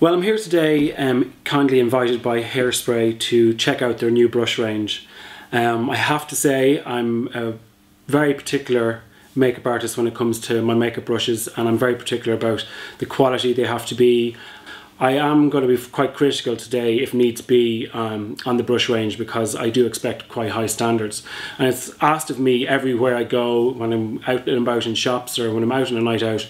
Well, I'm here today kindly invited by Hairspray to check out their new brush range. I have to say I'm a very particular makeup artist when it comes to my makeup brushes, and I'm very particular about the quality they have to be. I am going to be quite critical today, if needs be, on the brush range, because I do expect quite high standards. And it's asked of me everywhere I go, when I'm out and about in shops or when I'm out on a night out,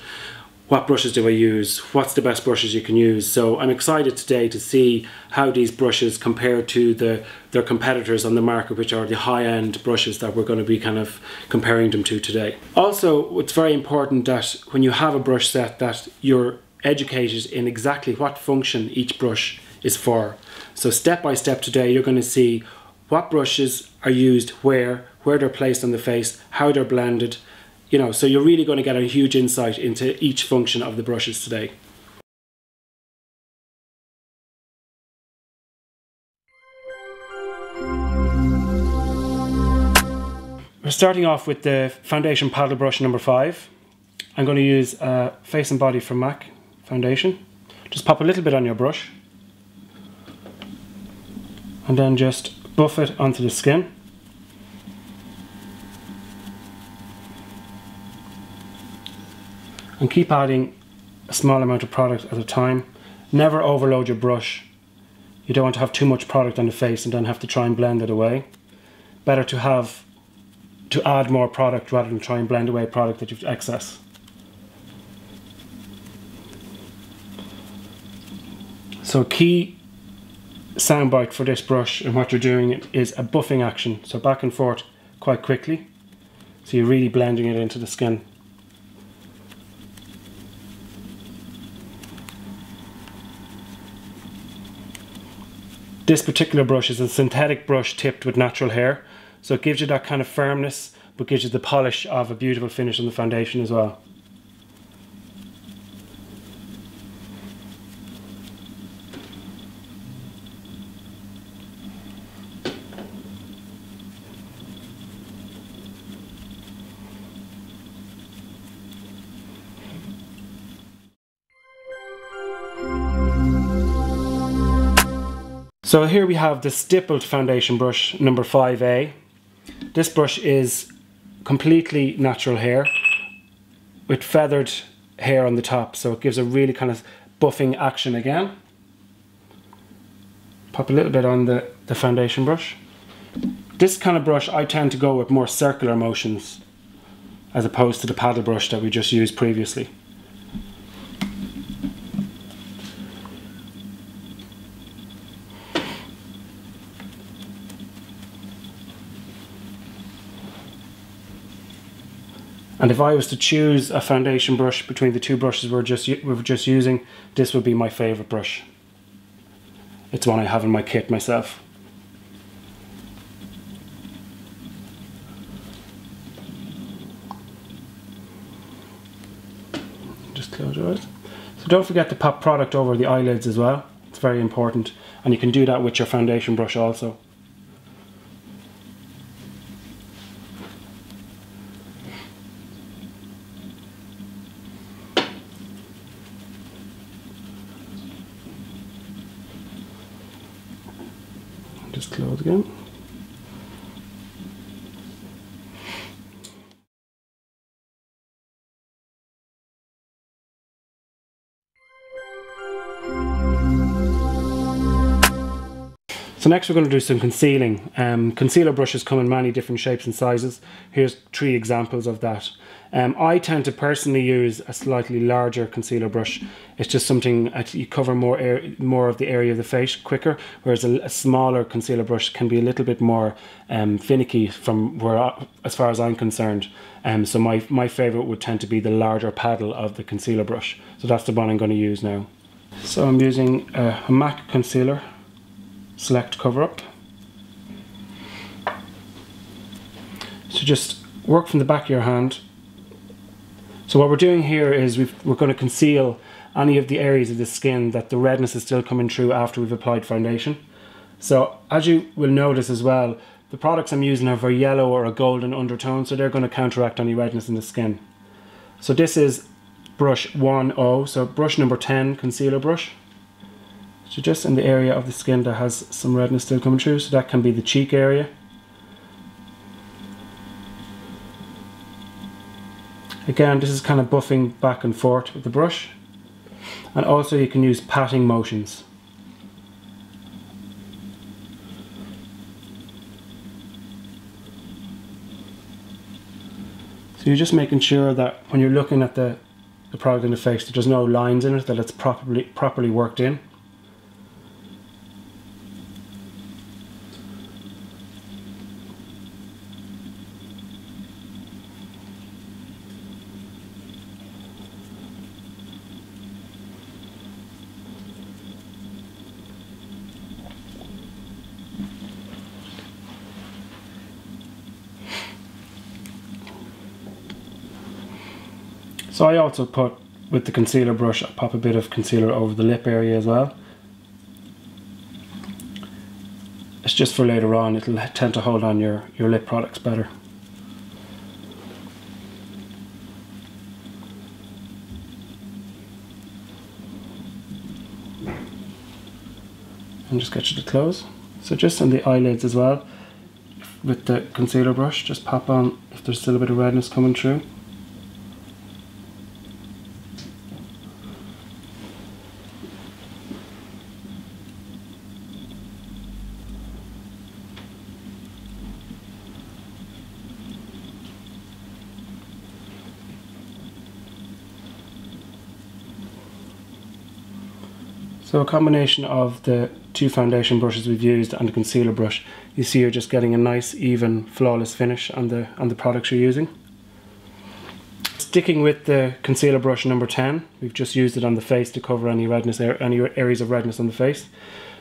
what brushes do I use? What's the best brushes you can use? So I'm excited today to see how these brushes compare to their competitors on the market, which are the high-end brushes that we're going to be kind of comparing them to today. Also, it's very important that when you have a brush set that you're educated in exactly what function each brush is for. So step by step today you're going to see what brushes are used where they're placed on the face, how they're blended. You know, so you're really going to get a huge insight into each function of the brushes today. We're starting off with the foundation paddle brush number 5. I'm going to use Face and Body from MAC foundation. Just pop a little bit on your brush and then just buff it onto the skin. And keep adding a small amount of product at a time. Never overload your brush. You don't want to have too much product on the face and then have to try and blend it away. Better to add more product rather than try and blend away product that you've excess. So a key soundbite for this brush and what you're doing is a buffing action. So back and forth quite quickly. So you're really blending it into the skin. This particular brush is a synthetic brush tipped with natural hair, so it gives you that kind of firmness but gives you the polish of a beautiful finish on the foundation as well. So here we have the stippled foundation brush number 5A. This brush is completely natural hair with feathered hair on the top, so it gives a really kind of buffing action again. Pop a little bit on the foundation brush. This kind of brush I tend to go with more circular motions as opposed to the paddle brush that we just used previously. And if I was to choose a foundation brush between the two brushes we were just using, this would be my favourite brush. It's one I have in my kit myself. Just close your eyes. So don't forget to pop product over the eyelids as well. It's very important. And you can do that with your foundation brush also. Just close again. So next we're going to do some concealing. Concealer brushes come in many different shapes and sizes. Here's 3 examples of that. I tend to personally use a slightly larger concealer brush. It's just something you cover more of the area of the face quicker, whereas a smaller concealer brush can be a little bit more finicky from as far as I'm concerned. So my favourite would tend to be the larger paddle of the concealer brush. So that's the one I'm going to use now. So I'm using a MAC concealer. Select Cover Up. So just work from the back of your hand. So what we're doing here is we're going to conceal any of the areas of the skin that the redness is still coming through after we've applied foundation. So as you will notice as well, the products I'm using have a yellow or a golden undertone, so they're going to counteract any redness in the skin. So this is brush 1O, so brush number 10 concealer brush. So just in the area of the skin that has some redness still coming through, so that can be the cheek area. Again, this is kind of buffing back and forth with the brush. And also you can use patting motions. So you're just making sure that when you're looking at the product in the face that there's no lines in it, that it's properly worked in. So I also put, with the concealer brush, I pop a bit of concealer over the lip area as well. It's just for later on, it'll tend to hold on your lip products better. And just get you to close. So just on the eyelids as well, with the concealer brush, just pop on if there's still a bit of redness coming through. So a combination of the two foundation brushes we've used and the concealer brush, you see you're just getting a nice, even, flawless finish on the products you're using. Sticking with the concealer brush number 10, we've just used it on the face to cover any redness, any areas of redness on the face.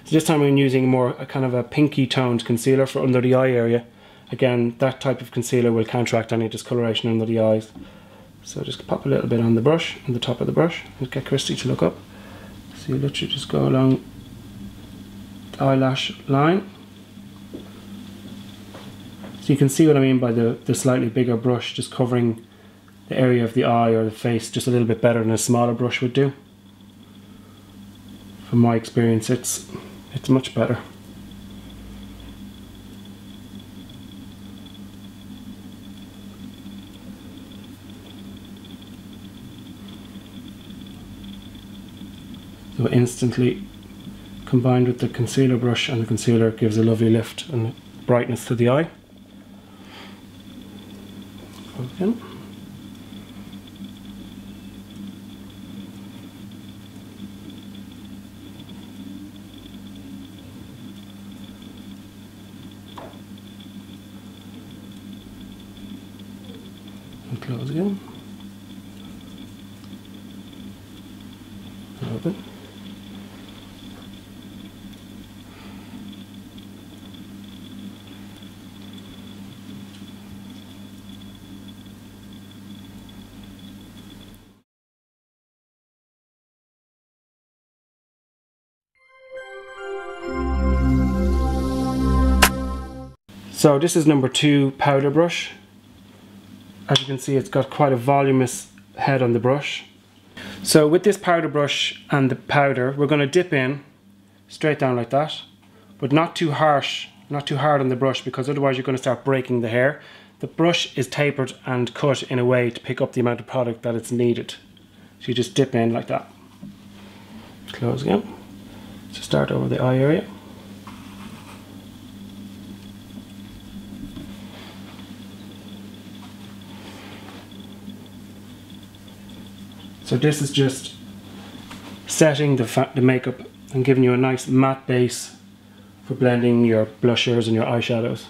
So this time I'm using more a kind of a pinky toned concealer for under the eye area. Again, that type of concealer will counteract any discoloration under the eyes. So just pop a little bit on the brush, on the top of the brush, and get Christy to look up. So you literally just go along the eyelash line. So you can see what I mean by the slightly bigger brush just covering the area of the eye or the face just a little bit better than a smaller brush would do. From my experience, it's much better. So instantly combined with the concealer brush, and the concealer gives a lovely lift and brightness to the eye. Again. And close again. And open. So this is number 2 powder brush. As you can see, it's got quite a voluminous head on the brush. So with this powder brush and the powder, we're going to dip in straight down like that, but not too harsh, not too hard on the brush, because otherwise you're going to start breaking the hair. The brush is tapered and cut in a way to pick up the amount of product that it's needed. So you just dip in like that. Close again. So start over the eye area. So this is just setting the makeup and giving you a nice matte base for blending your blushers and your eyeshadows.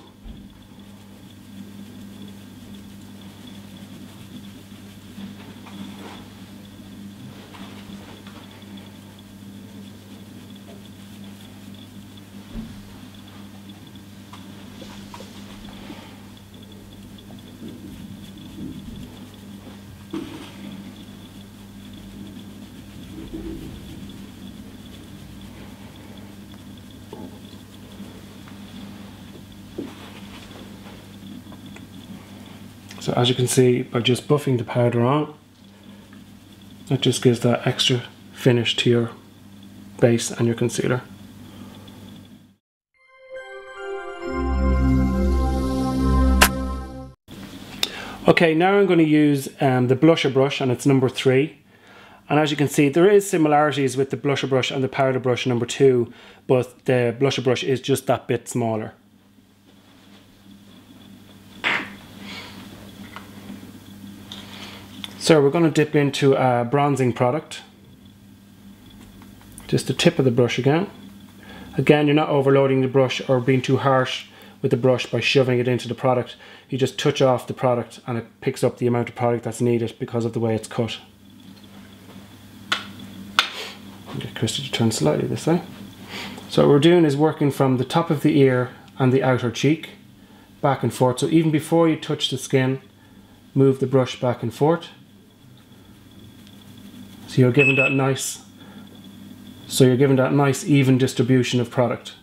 So as you can see, by just buffing the powder on, it just gives that extra finish to base and your concealer. Okay, now I'm going to use the blusher brush, and it's number 3. And as you can see, there is similarities with the blusher brush and the powder brush number 2, but the blusher brush is just that bit smaller. So we're going to dip into a bronzing product. Just the tip of the brush again. Again, you're not overloading the brush or being too harsh with the brush by shoving it into the product. You just touch off the product and it picks up the amount of product that's needed because of the way it's cut. Get Christy to turn slightly this way. So what we're doing is working from the top of the ear and the outer cheek back and forth. So even before you touch the skin, move the brush back and forth. So you're giving that nice even distribution of product.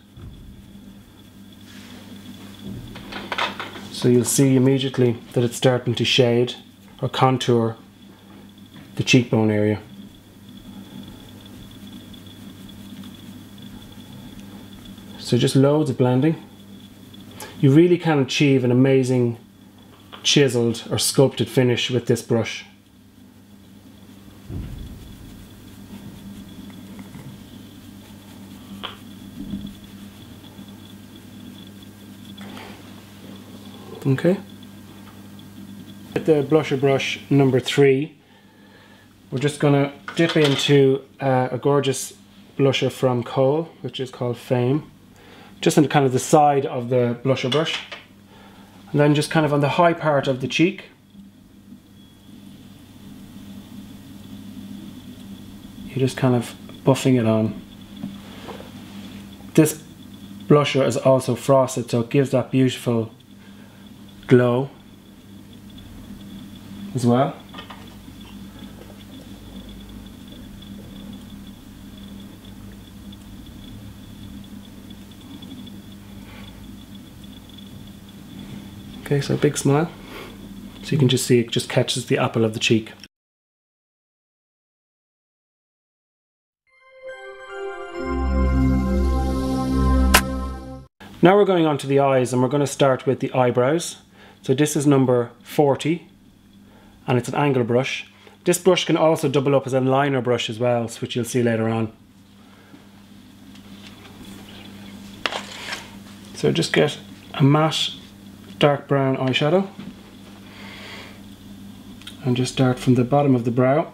So you'll see immediately that it's starting to shade or contour the cheekbone area. So just loads of blending. You really can achieve an amazing chiseled or sculpted finish with this brush. Okay. With the blusher brush number 3, we're just going to dip into a gorgeous blusher from Kohl, which is called Fame. Just on kind of the side of the blusher brush. And then just kind of on the high part of the cheek. You're just kind of buffing it on. This blusher is also frosted, so it gives that beautiful glow as well. Okay, so a big smile. So you can just see it just catches the apple of the cheek. Now we're going on to the eyes, and we're going to start with the eyebrows. So this is number 40, and it's an angle brush. This brush can also double up as a liner brush as well, which you'll see later on. So just get a matte dark brown eyeshadow and just start from the bottom of the brow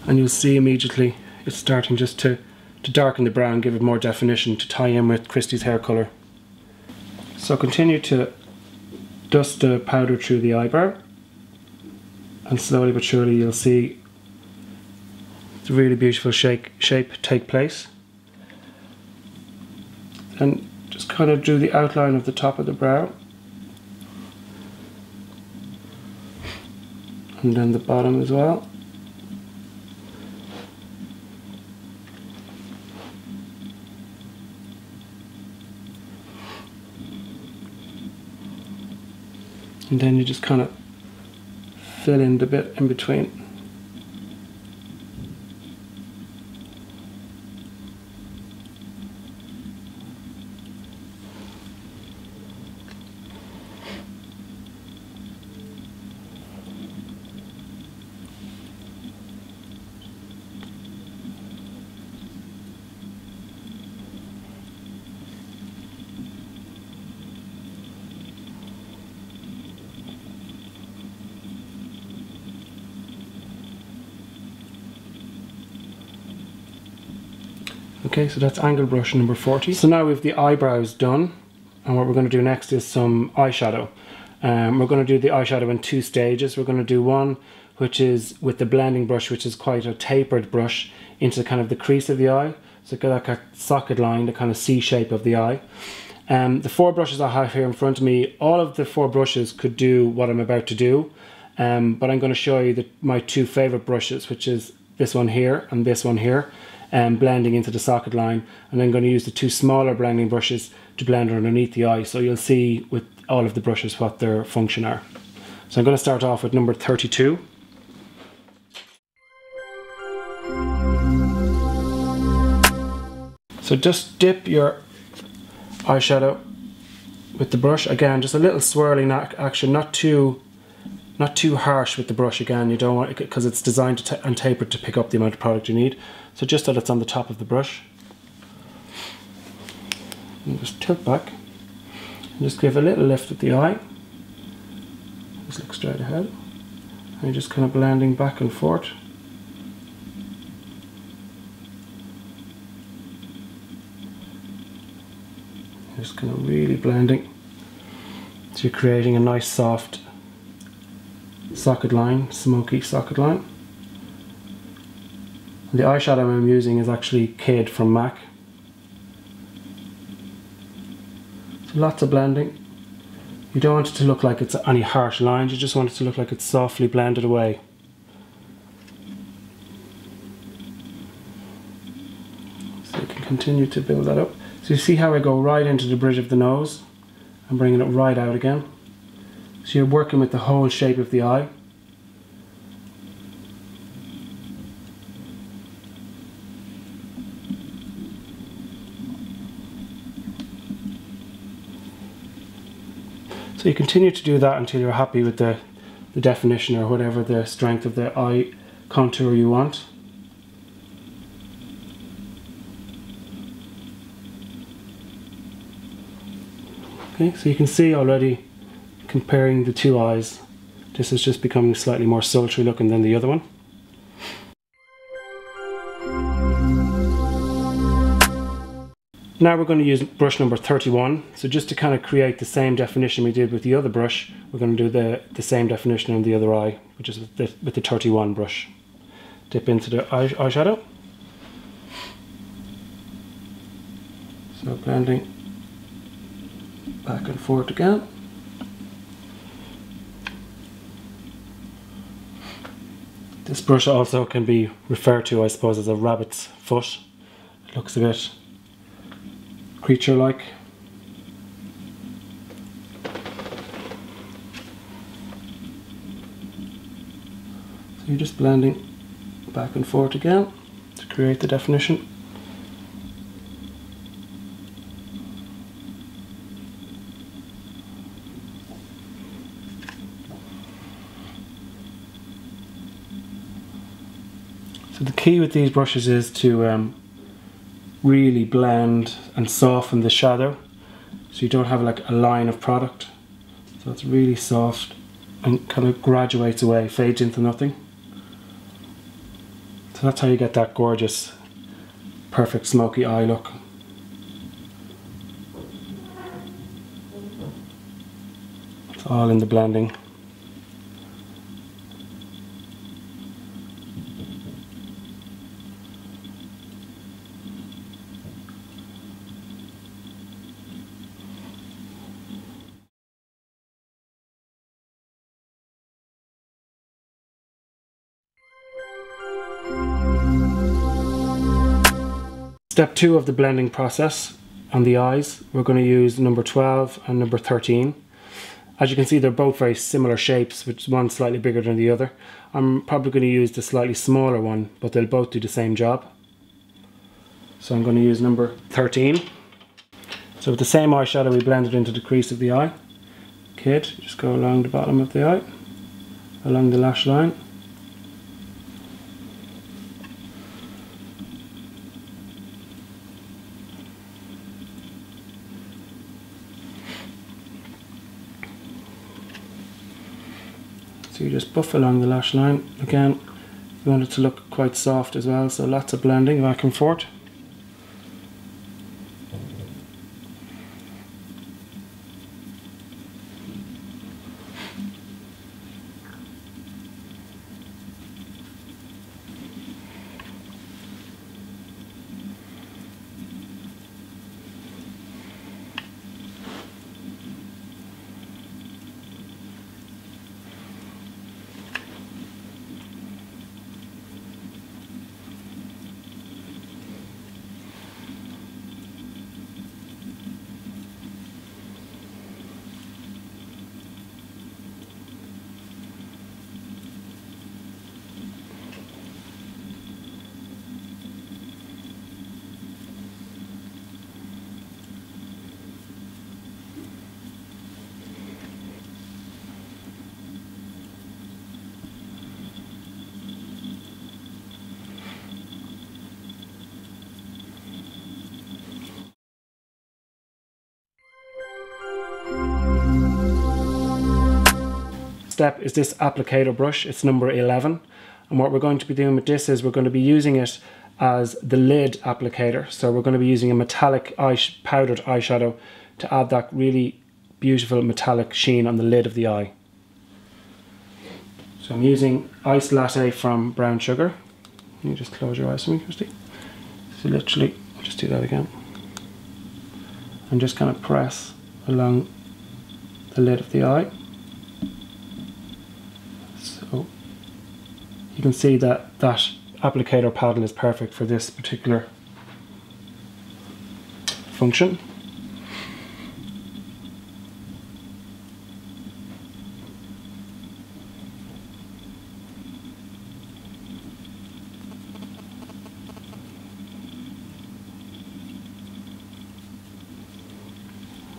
and you'll see immediately it's starting just to darken the brow and give it more definition to tie in with Christy's hair colour. So continue to dust the powder through the eyebrow, and slowly but surely you'll see the really beautiful shape take place. And just kind of do the outline of the top of the brow, and then the bottom as well. And then you just kind of fill in the bit in between. Okay, so that's angle brush number 40. So now we have the eyebrows done, and what we're going to do next is some eyeshadow. We're going to do the eyeshadow in 2 stages. We're going to do one which is with the blending brush, which is quite a tapered brush into kind of the crease of the eye. So get like a socket line, the kind of C shape of the eye. The 4 brushes I have here in front of me, all of the 4 brushes could do what I'm about to do, but I'm going to show you my 2 favourite brushes, which is this one here and this one here. Blending into the socket line, and then going to use the 2 smaller blending brushes to blend underneath the eye, so you'll see with all of the brushes what their function are. So I'm going to start off with number 32. So just dip your eyeshadow with the brush. Again, just a little swirling action, not too harsh with the brush. Again, you don't want it because it's designed to and tapered to pick up the amount of product you need. So just that it's on the top of the brush. And just tilt back and just give a little lift with the eye. Just look straight ahead. And you're just kind of blending back and forth. Just kind of really blending. So you're creating a nice soft socket line, smoky socket line. And the eyeshadow I'm using is actually Kid from MAC. So lots of blending. You don't want it to look like it's any harsh lines, you just want it to look like it's softly blended away. So you can continue to build that up. So you see how I go right into the bridge of the nose and bringing it right out again. So you're working with the whole shape of the eye. So you continue to do that until you're happy with the definition or whatever the strength of the eye contour you want. Okay, so you can see already comparing the two eyes, this is just becoming slightly more sultry looking than the other one. Now we're going to use brush number 31. So just to kind of create the same definition we did with the other brush, we're going to do the same definition on the other eye, which is with the 31 brush. Dip into the eyeshadow. So blending back and forth again. This brush also can be referred to, I suppose, as a rabbit's foot. It looks a bit creature-like. So you're just blending back and forth again to create the definition. So the key with these brushes is to really blend and soften the shadow so you don't have like a line of product. So it's really soft and kind of graduates away, fades into nothing. So that's how you get that gorgeous, perfect smoky eye look. It's all in the blending. Step 2 of the blending process on the eyes, we're going to use number 12 and number 13. As you can see, they're both very similar shapes, with one slightly bigger than the other. I'm probably going to use the slightly smaller one, but they'll both do the same job. So I'm going to use number 13. So with the same eyeshadow we blended into the crease of the eye. Kid, just go along the bottom of the eye, along the lash line. So you just buff along the lash line. Again, you want it to look quite soft as well, so lots of blending back and forth. Step is this applicator brush. It's number 11. And what we're going to be doing with this is we're going to be using it as the lid applicator. So we're going to be using a metallic powdered eyeshadow to add that really beautiful metallic sheen on the lid of the eye. So I'm using Iced Latte from Brown Sugar. Can you just close your eyes for me, Christy? So literally, I'll just do that again. And just kind of press along the lid of the eye. So you can see that that applicator paddle is perfect for this particular function.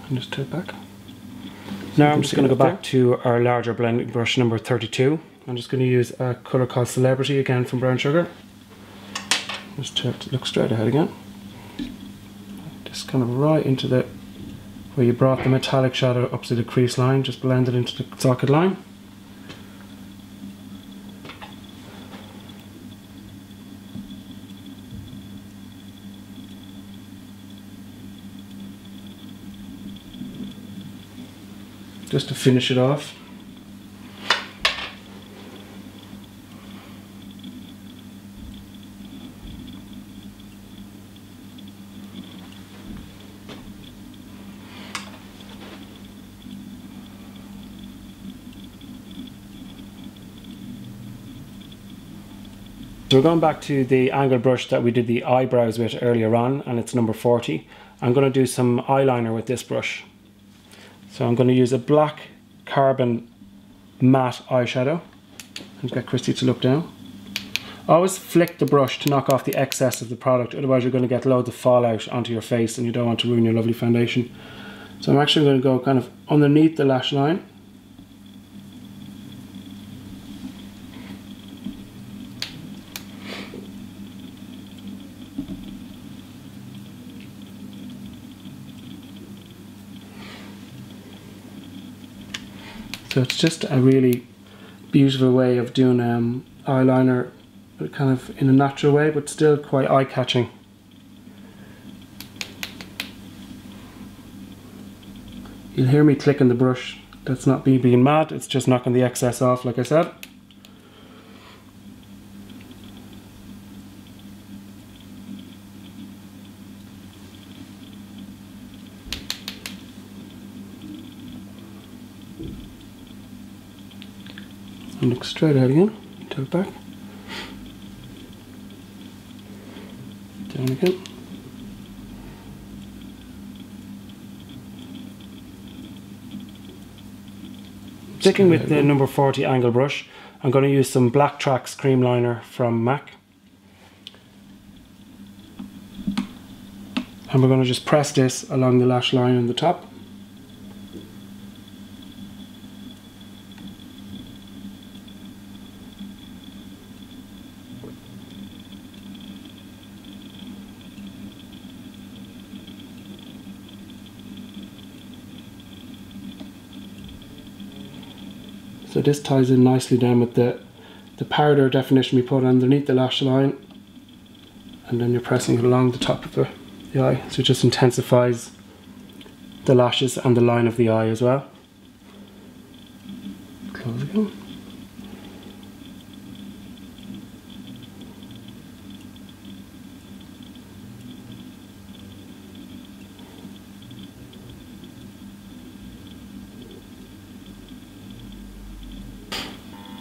And just turn it back. Now I'm just going to go back to our larger blending brush number 32. I'm just going to use a colour called Celebrity again from Brown Sugar. Just to look straight ahead again. Just kind of right into the, where you brought the metallic shadow up to the crease line, just blend it into the socket line. Just to finish it off. So we're going back to the angle brush that we did the eyebrows with earlier on, and it's number 40. I'm going to do some eyeliner with this brush. So I'm going to use a black carbon matte eyeshadow. And get Christy to look down. Always flick the brush to knock off the excess of the product, otherwise you're going to get loads of fallout onto your face and you don't want to ruin your lovely foundation. So I'm actually going to go kind of underneath the lash line. So it's just a really beautiful way of doing eyeliner, but kind of in a natural way, but still quite eye-catching. You'll hear me clicking the brush. That's not me being mad, it's just knocking the excess off, like I said. And look straight out again, tilt back, down again. Sticking with the number 40 angle brush, I'm going to use some Black Tracks cream liner from MAC. And we're going to just press this along the lash line on the top. So this ties in nicely down with the powder definition we put underneath the lash line, and then you're pressing it along the top of the eye, so it just intensifies the lashes and the line of the eye as well. Close again.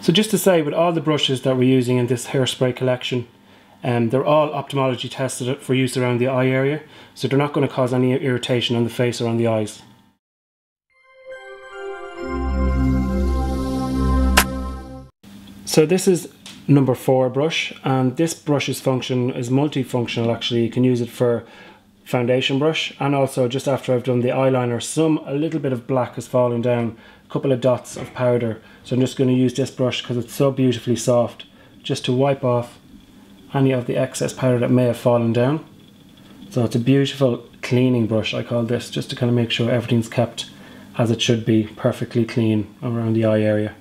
So just to say, with all the brushes that we're using in this hairspray collection, they're all ophthalmology tested for use around the eye area, so they're not going to cause any irritation on the face or on the eyes. So this is number 4 brush, and this brush's function is multifunctional actually. You can use it for foundation brush, and also just after I've done the eyeliner, a little bit of black has fallen down, a couple of dots of powder. So I'm just going to use this brush because it's so beautifully soft, just to wipe off any of the excess powder that may have fallen down. So it's a beautiful cleaning brush, I call this, just to kind of make sure everything's kept as it should be, perfectly clean around the eye area.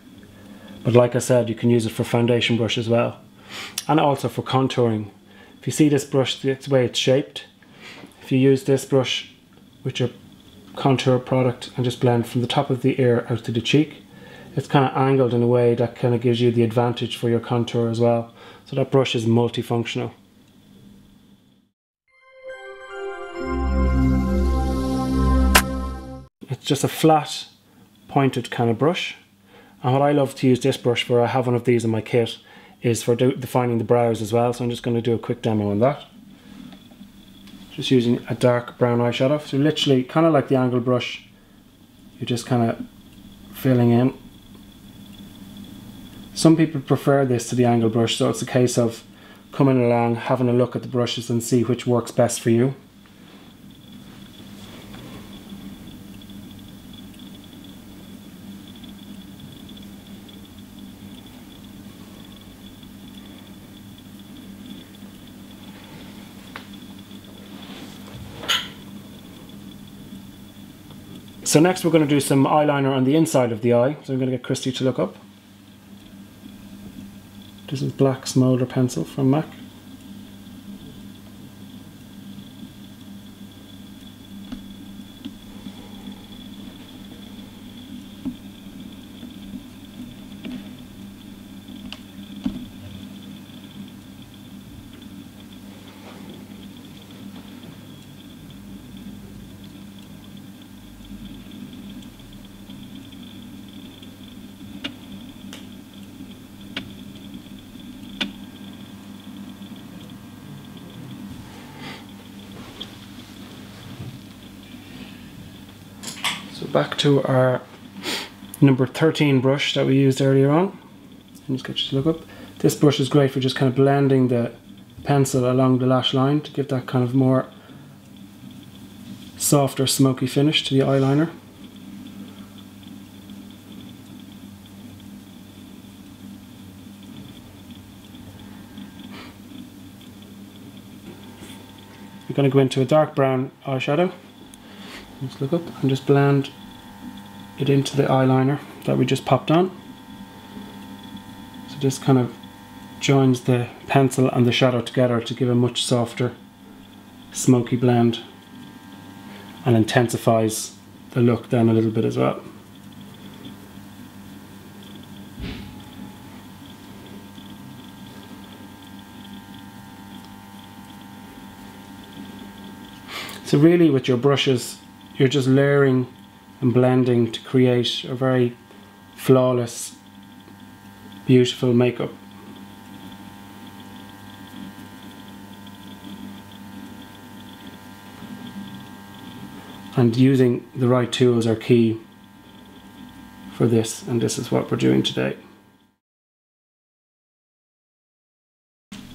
But like I said, you can use it for foundation brush as well, and also for contouring. If you see this brush, the way it's shaped, if you use this brush with your contour product and just blend from the top of the ear out to the cheek, it's kind of angled in a way that kind of gives you the advantage for your contour as well. So that brush is multifunctional. It's just a flat, pointed kind of brush. And what I love to use this brush for, I have one of these in my kit, is for defining the brows as well. So I'm just going to do a quick demo on that. Just using a dark brown eyeshadow. So literally, kind of like the angle brush, you're just kind of filling in. Some people prefer this to the angle brush, so it's a case of coming along, having a look at the brushes and see which works best for you. So next we're going to do some eyeliner on the inside of the eye. So I'm going to get Christy to look up. This is black smolder pencil from MAC. So back to our number 13 brush that we used earlier on. And just get you to look up. This brush is great for just kind of blending the pencil along the lash line to give that kind of more softer, smoky finish to the eyeliner. We're going to go into a dark brown eyeshadow. Just look up and just blend it into the eyeliner that we just popped on. So this kind of joins the pencil and the shadow together to give a much softer, smoky blend, and intensifies the look then a little bit as well. So really with your brushes, you're just layering and blending to create a very flawless, beautiful makeup. And using the right tools are key for this, and this is what we're doing today.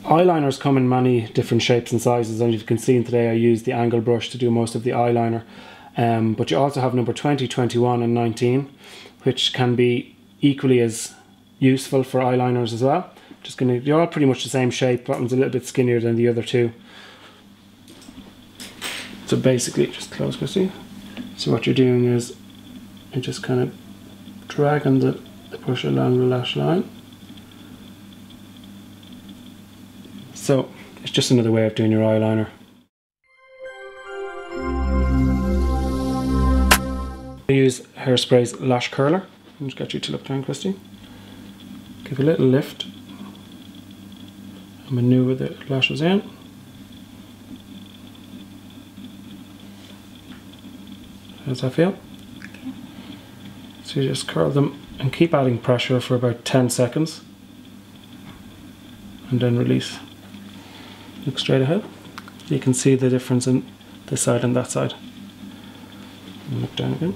Eyeliners come in many different shapes and sizes, and you can see today I used the angle brush to do most of the eyeliner. But you also have number 20, 21 and 19, which can be equally as useful for eyeliners as well. They're all pretty much the same shape. That one's a little bit skinnier than the other two. So basically, just close, Chrissy. So what you're doing is you're just kind of dragging the brush along the lash line. So it's just another way of doing your eyeliner. I use Hairspray's Lash Curler. I'll just get you to look down, Christy. Give a little lift. I'm new with the lashes in. How does that feel? Okay. So you just curl them and keep adding pressure for about 10 seconds. And then release. Look straight ahead. You can see the difference in this side and that side. And look down again.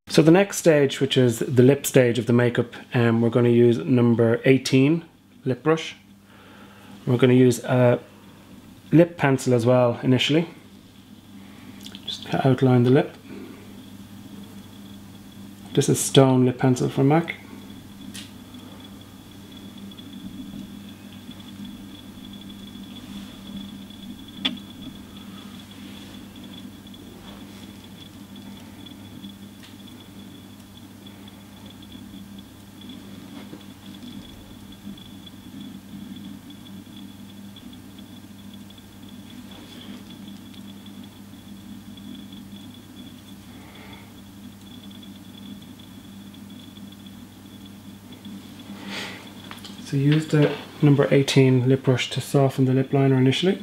So the next stage, which is the lip stage of the makeup, we're going to use number 18 lip brush. We're going to use a lip pencil as well initially. Just outline the lip. This is Stone Lip Pencil from MAC. So use the number 18 lip brush to soften the lip liner initially.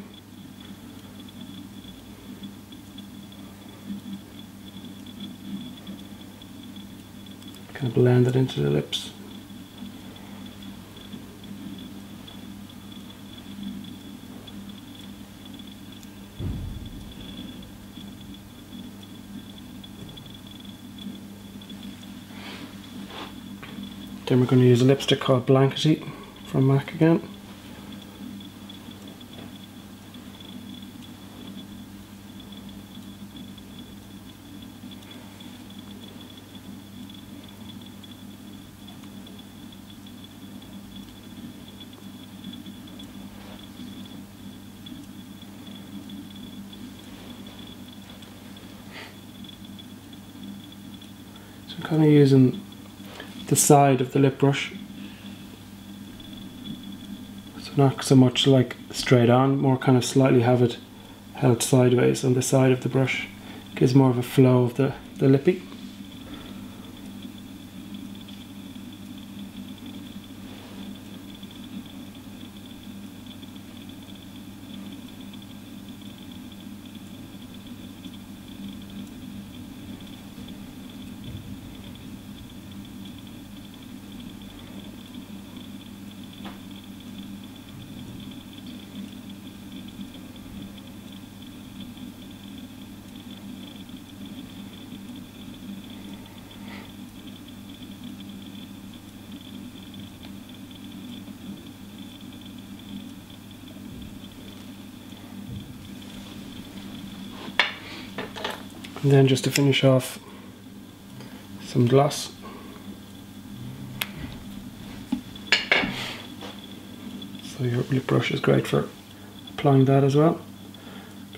Kind of blend it into the lips. Then we're going to use a lipstick called Blankety from MAC again. So I'm kind of using the side of the lip brush, so not so much like straight on, more kind of slightly have it held sideways on the side of the brush. Gives more of a flow of the lippy. And then just to finish off, some gloss. So your lip brush is great for applying that as well.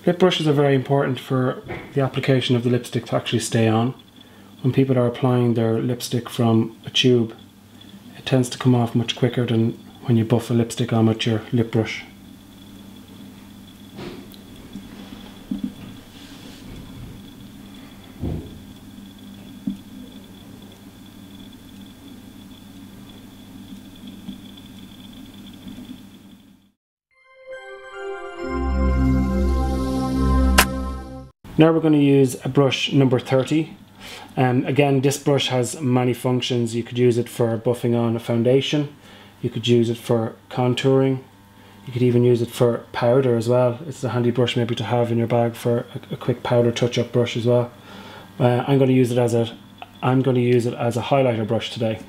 Lip brushes are very important for the application of the lipstick to actually stay on. When people are applying their lipstick from a tube, it tends to come off much quicker than when you buff a lipstick on with your lip brush. Now we're going to use a brush number 30. Again, this brush has many functions. You could use it for buffing on a foundation, you could use it for contouring, you could even use it for powder as well. It's a handy brush maybe to have in your bag for a quick powder touch-up brush as well. I'm going to use it as a highlighter brush today.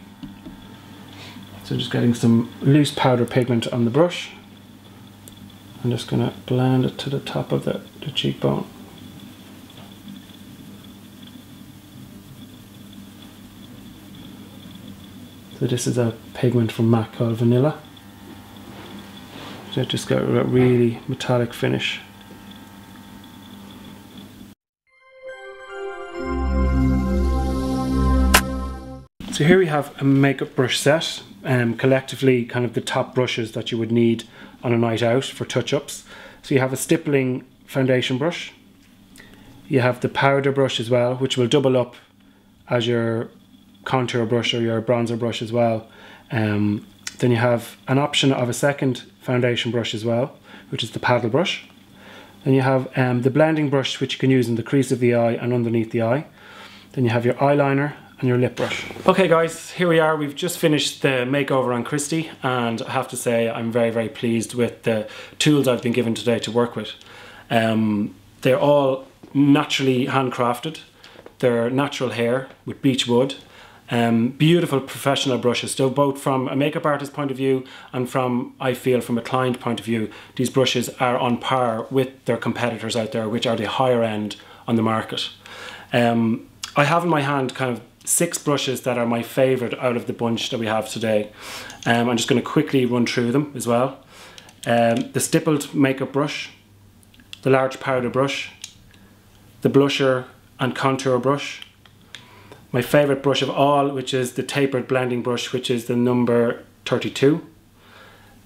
So just getting some loose powder pigment on the brush. I'm just going to blend it to the top of the cheekbone. So this is a pigment from MAC called Vanilla. So it just got a really metallic finish. So here we have a makeup brush set, collectively kind of the top brushes that you would need on a night out for touch-ups. So you have a Stippling foundation brush, you have the powder brush as well, which will double up as your contour brush or your bronzer brush as well. Then you have an option of a second foundation brush as well, which is the paddle brush. Then you have the blending brush, which you can use in the crease of the eye and underneath the eye. Then you have your eyeliner and your lip brush. Okay guys, here we are. We've just finished the makeover on Christy, and I have to say I'm very, very pleased with the tools I've been given today to work with. They're all naturally handcrafted. They're natural hair with beech wood. Beautiful professional brushes, so both from a makeup artist point of view and from, I feel, from a client point of view, these brushes are on par with their competitors out there, which are the higher end on the market. I have in my hand kind of 6 brushes that are my favourite out of the bunch that we have today. I'm just going to quickly run through them as well. The stippled makeup brush, the large powder brush, the blusher and contour brush, my favourite brush of all, which is the tapered blending brush, which is the number 32,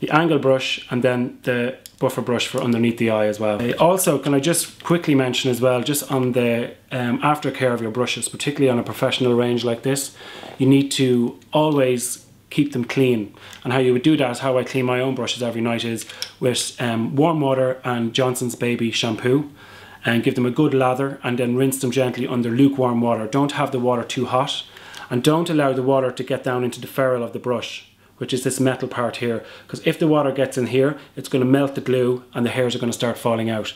the angle brush, and then the buffer brush for underneath the eye as well. Also, can I just quickly mention as well, just on the aftercare of your brushes, particularly on a professional range like this, you need to always keep them clean. And how you would do that is how I clean my own brushes every night, is with warm water and Johnson's Baby shampoo, and give them a good lather, and then rinse them gently under lukewarm water. Don't have the water too hot, and don't allow the water to get down into the ferrule of the brush, which is this metal part here, because if the water gets in here, it's going to melt the glue and the hairs are going to start falling out.